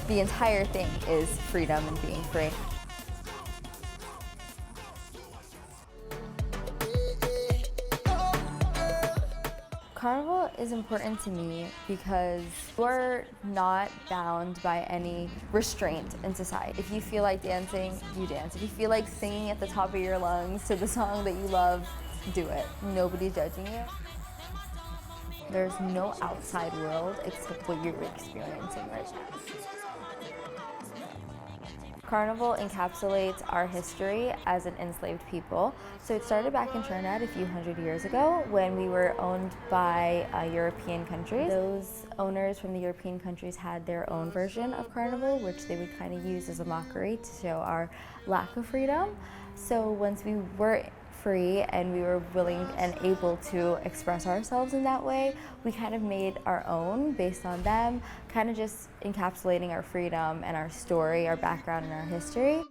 the entire thing is freedom and being free. Carnival is important to me because you're not bound by any restraint in society. If you feel like dancing, you dance. If you feel like singing at the top of your lungs to the song that you love, do it. Nobody's judging you. There's no outside world except what you're experiencing right now. Carnival encapsulates our history as an enslaved people. So it started back in Trinidad a few hundred years ago when we were owned by European countries. Those owners from the European countries had their own version of Carnival, which they would kind of use as a mockery to show our lack of freedom. So once we were free and we were willing and able to express ourselves in that way, we kind of made our own based on them, kind of just encapsulating our freedom and our story, our background and our history.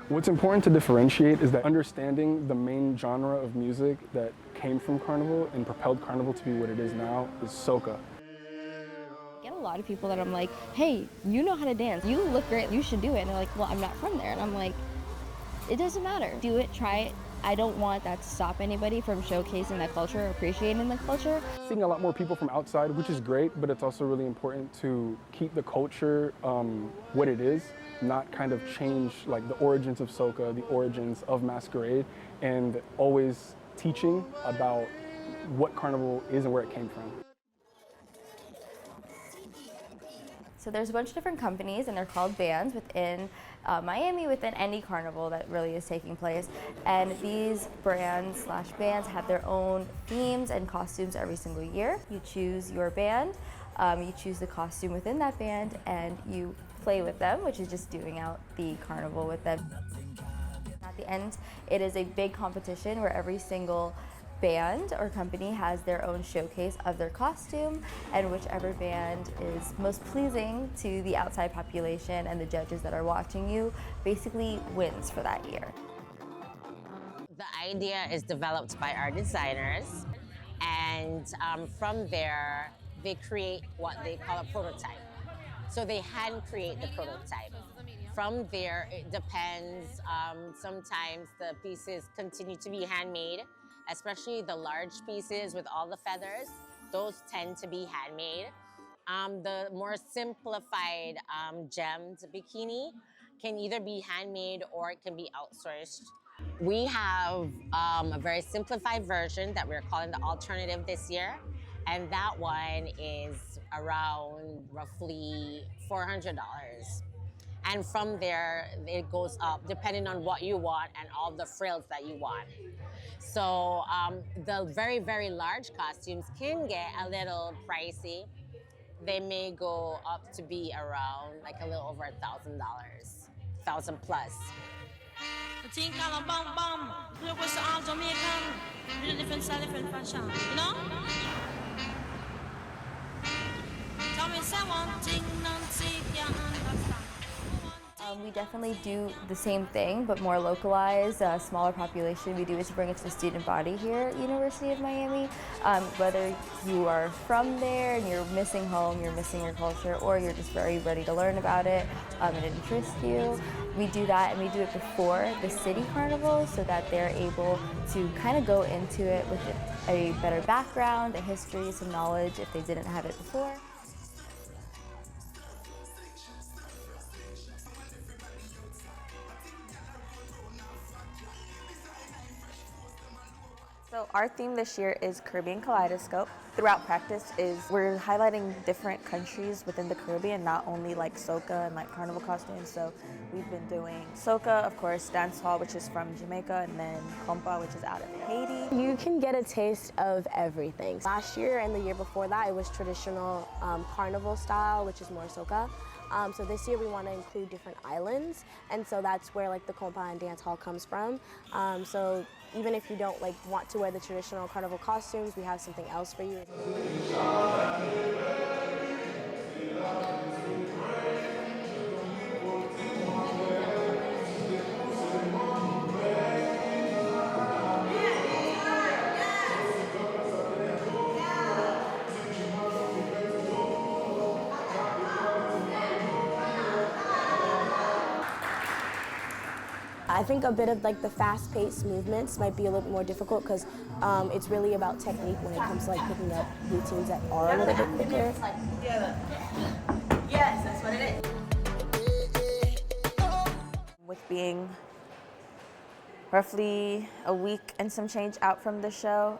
What's important to differentiate is that understanding the main genre of music that came from Carnival and propelled Carnival to be what it is now is soca. I get a lot of people that I'm like, hey, you know how to dance, you look great, you should do it. And they're like, well, I'm not from there. And I'm like, it doesn't matter. Do it, try it. I don't want that to stop anybody from showcasing that culture or appreciating the culture. Seeing a lot more people from outside, which is great, but it's also really important to keep the culture what it is, not kind of change like the origins of soca, the origins of masquerade, and always teaching about what Carnival is and where it came from. So there's a bunch of different companies and they're called bands within Miami, within any carnival that really is taking place. And these brands / bands have their own themes and costumes every single year. You choose your band, you choose the costume within that band, and you play with them, which is just doing out the carnival with them. At the end, it is a big competition where every single band or company has their own showcase of their costume, and whichever band is most pleasing to the outside population and the judges that are watching you basically wins for that year. The idea is developed by our designers, and from there they create what they call a prototype. So they hand create the prototype. From there, it depends. Sometimes the pieces continue to be handmade, especially the large pieces with all the feathers. Those tend to be handmade. The more simplified gemmed bikini can either be handmade or it can be outsourced. We have a very simplified version that we're calling the alternative this year, and that one is around roughly $400. And from there, it goes up depending on what you want and all the frills that you want. So the very, very large costumes can get a little pricey. They may go up to be around like a little over $1,000, 1,000 plus. The thing called a bum bum. Look, what's all Jamaican. Really different style, different fashion. You know? Tell me, say one thing, Nancy, you understand. We definitely do the same thing, but more localized, smaller population. We do it to bring it to the student body here at University of Miami. Whether you are from there and you're missing home, you're missing your culture, or you're just very ready to learn about it and it interests you, we do that, and we do it before the city carnival so that they're able to kind of go into it with a better background, a history, some knowledge if they didn't have it before. So our theme this year is Caribbean Kaleidoscope. Throughout practice we're highlighting different countries within the Caribbean, not only like soca and like carnival costumes. So we've been doing soca, of course, dance hall, which is from Jamaica, and then compa, which is out of Haiti. You can get a taste of everything. Last year and the year before that, it was traditional carnival style, which is more soca. So this year we want to include different islands, and so that's where like the compa and dance hall comes from. So even if you don't like want to wear the traditional carnival costumes, we have something else for you. I think a bit of like the fast-paced movements might be a little bit more difficult because it's really about technique when it comes to like picking up routines that are a little bit quicker. Yes, that's what it is. With being roughly a week and some change out from the show,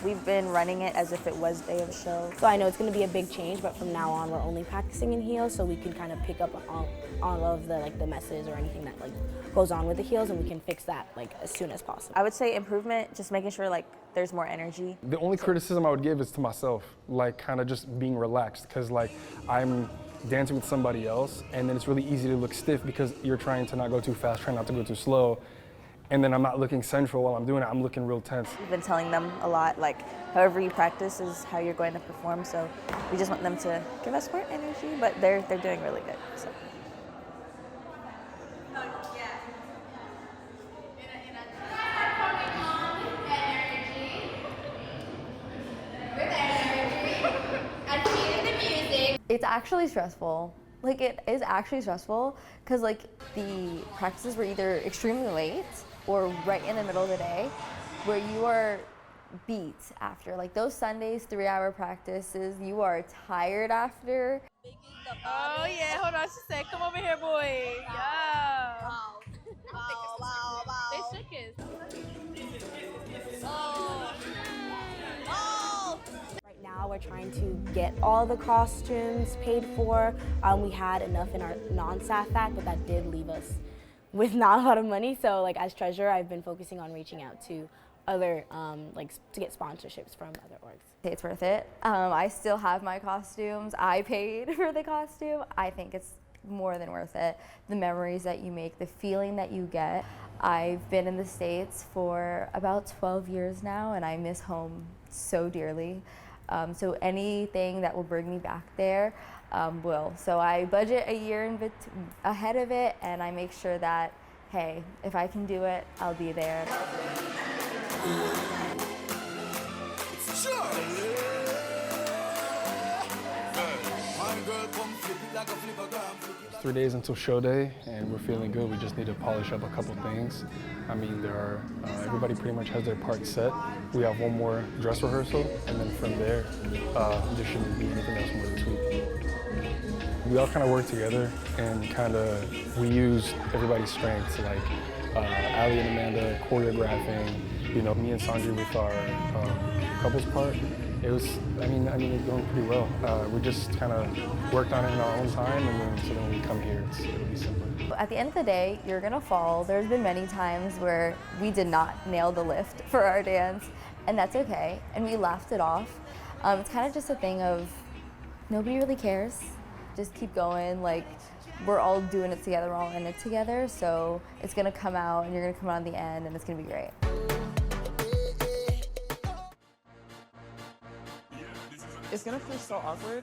we've been running it as if it was day of show. So I know it's going to be a big change, but from now on we're only practicing in heels, so we can kind of pick up on all of the like the messes or anything that like goes on with the heels, and we can fix that like as soon as possible. I would say improvement, just making sure like there's more energy. The only criticism I would give is to myself, like kind of just being relaxed, because like I'm dancing with somebody else, and then it's really easy to look stiff because you're trying to not go too fast, trying not to go too slow. And then I'm not looking central while I'm doing it, I'm looking real tense. We've been telling them a lot, like however you practice is how you're going to perform, so we just want them to give us more energy, but they're doing really good. So. It's actually stressful. Like, it is actually stressful because like the practices were either extremely late or right in the middle of the day where you are beat after. Like those Sundays, 3-hour practices, you are tired after. Oh yeah, hold on, she said, come over here, boy. Yeah. Wow. They shook it. Right now we're trying to get all the costumes paid for. We had enough in our non-staff pack, but that did leave us with not a lot of money. So like as treasurer, I've been focusing on reaching out to other, like to get sponsorships from other orgs. It's worth it. I still have my costumes. I paid for the costume. I think it's more than worth it. The memories that you make, the feeling that you get. I've been in the States for about 12 years now, and I miss home so dearly. So anything that will bring me back there will. So I budget a year ahead of it, and I make sure that, hey, if I can do it, I'll be there. 3 days until show day, and we're feeling good. We just need to polish up a couple things. I mean, everybody pretty much has their part set. We have one more dress rehearsal, and then from there, there shouldn't be anything else more to tweak. We all kind of work together, and we use everybody's strengths, like Ali and Amanda choreographing, you know, me and Sanjay with our couples part. It was, I mean, it's going pretty well. We just kind of worked on it in our own time, and then so when we come here, it'll be simpler. At the end of the day, you're gonna fall. There's been many times where we did not nail the lift for our dance, and that's okay, and we laughed it off. It's kind of just a thing of nobody really cares. Just keep going, like we're all doing it together, we're all in it together, so it's gonna come out, and you're gonna come out on the end, and it's gonna be great. It's gonna feel so awkward.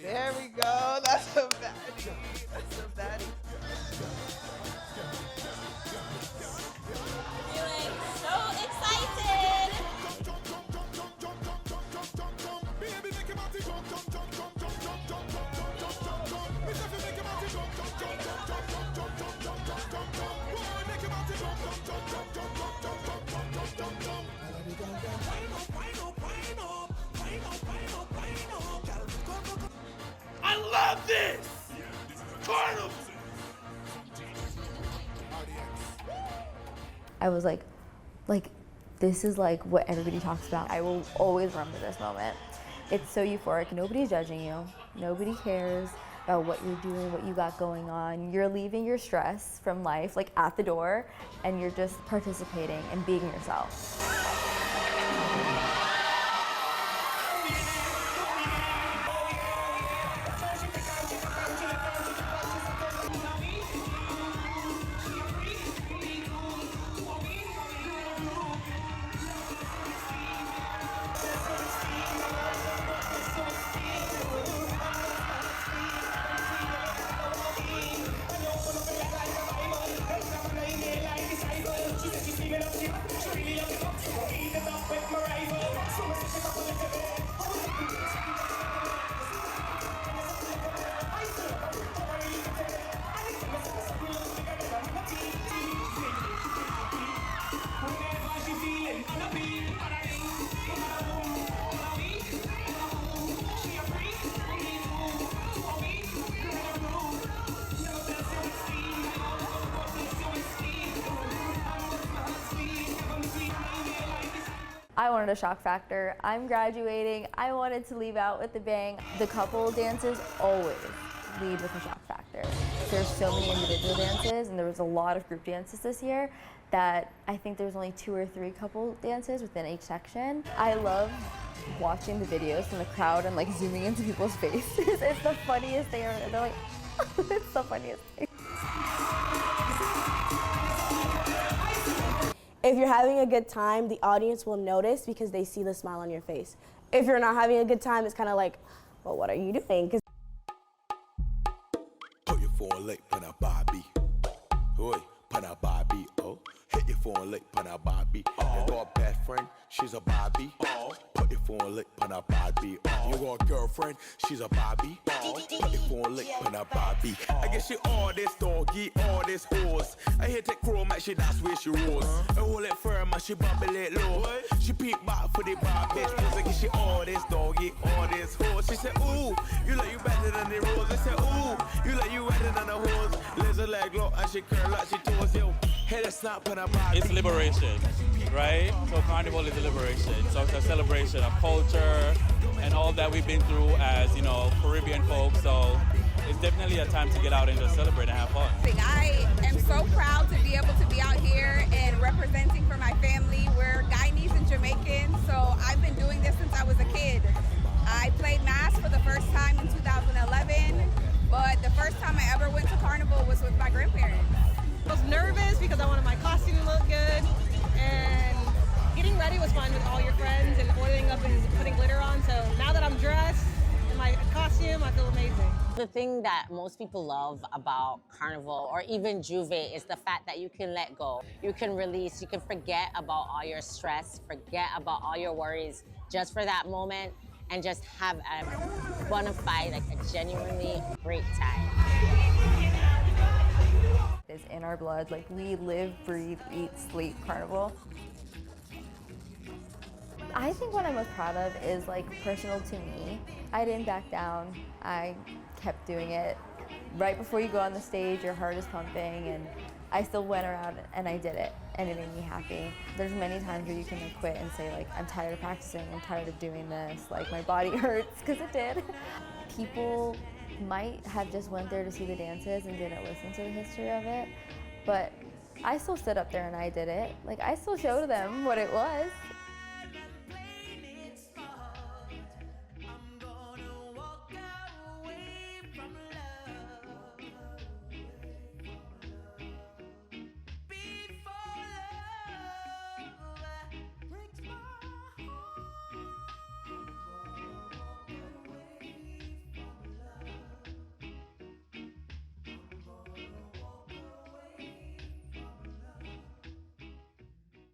There we go. That's a bad. That's a bad. Feeling so excited. I love this! Carnival! I was like, this is like what everybody talks about. I will always remember this moment. It's so euphoric. Nobody's judging you. Nobody cares about what you're doing, what you got going on. You're leaving your stress from life like at the door, and you're just participating and being yourself. I wanted a shock factor. I'm graduating. I wanted to leave out with a bang. The couple dances always lead with a shock factor. There's so many individual dances, and there was a lot of group dances this year that I think there's only 2 or 3 couple dances within each section. I love watching the videos from the crowd and like zooming into people's faces. It's the funniest thing ever. They're like, it's the funniest thing. If you're having a good time, the audience will notice because they see the smile on your face. If you're not having a good time, it's kind of like, well, what are you doing? Put your phone late, put a Barbie. Oi, put a Barbie. Oh, hit your phone late, put a Barbie. You got a best friend, she's a Barbie. Put your phone late, put a Barbie. You got a girlfriend, she's a Barbie. Put your phone late, put a Barbie. I guess she all this doggy, all this horse. I hit it chrome, actually that's where she rose. I hold it firm, and she bubble it low. She peep back for the bar bitch. I guess she all this doggy, all this horse. She said, ooh, you like you better than the rose. I said, ooh, you like you better than the horse. Lizard leg low, and she curl like she toes. Yo, head a snap on a Barbie. It's liberation, right? So Carnival is a liberation. So it's a celebration of culture and all that we've been through as, you know, Caribbean folks. So it's definitely a time to get out and just celebrate and have fun. I am so proud to be able to be out here and representing for my family. We're Guyanese and Jamaican, so I've been doing this since I was a kid. I played Mass for the first time in 2011, but the first time I ever went to Carnival was with my grandparents. I was nervous because I wanted my costume to look good, and getting ready was fun with all your friends and oiling up and putting glitter on. So now that I'm dressed in my costume, I feel amazing. The thing that most people love about Carnival or even Juve is the fact that you can let go. You can release, you can forget about all your stress, forget about all your worries just for that moment and just have a bona fide, like a genuinely great time. It's in our blood. Like, we live, breathe, eat, sleep Carnival. I think what I'm most proud of is like personal to me. I didn't back down. I kept doing it. Right before you go on the stage, your heart is pumping, and I still went around and I did it, and it made me happy. There's many times where you can like quit and say like, I'm tired of practicing, I'm tired of doing this, like my body hurts, because it did. People might have just went there to see the dances and didn't listen to the history of it, but I still stood up there and I did it. Like, I still showed them what it was.